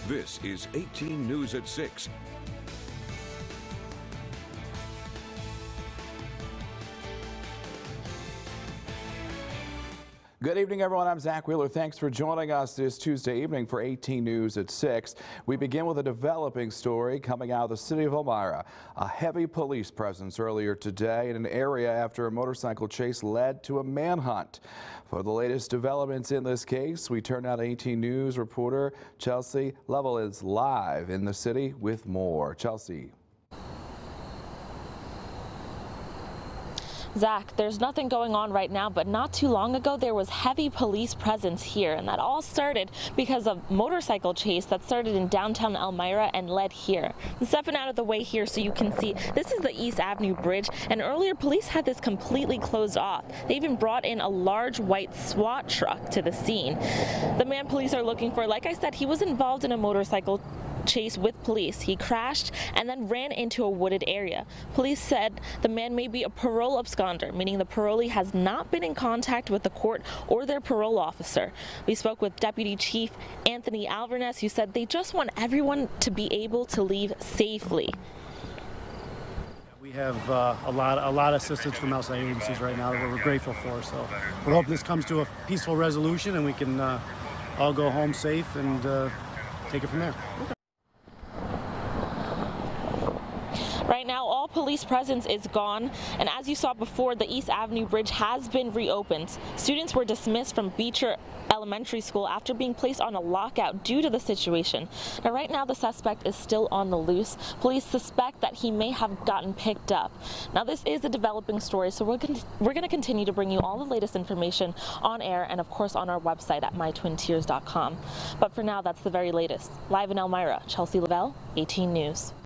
This is 18 News at 6. Good evening, everyone. I'm Zach Wheeler. Thanks for joining us this Tuesday evening for 18 News at 6. We begin with a developing story coming out of the city of Elmira. A heavy police presence earlier today in an area after a motorcycle chase led to a manhunt. For the latest developments in this case, we turn now to 18 News reporter Chelsea. LOVELL is live in the city with more. Chelsea. Zach, there's nothing going on right now, but not too long ago there was heavy police presence here, and that all started because of a motorcycle chase that started in downtown Elmira and led here. I'm stepping out of the way here so you can see this is the East Avenue Bridge, and earlier police had this completely closed off. They even brought in a large white SWAT truck to the scene. The man police are looking for, like I said, he was involved in a motorcycle chase with police. He crashed and then ran into a wooded area. Police said the man may be a parole absconder, meaning the parolee has not been in contact with the court or their parole officer. We spoke with Deputy Chief Anthony Alvarez, who said they just want everyone to be able to leave safely. We have a lot of assistance from outside agencies right now that we're grateful for. So we hope this comes to a peaceful resolution and we can all go home safe and take it from there. Right now, all police presence is gone, and as you saw before, the East Avenue Bridge has been reopened. Students were dismissed from Beecher Elementary School after being placed on a lockout due to the situation. Now, right now, the suspect is still on the loose. Police suspect that he may have gotten picked up. Now, this is a developing story, so we're going to continue to bring you all the latest information on air and, of course, on our website at mytwintiers.com. But for now, that's the very latest. Live in Elmira, Chelsea LOVELL, 18 News.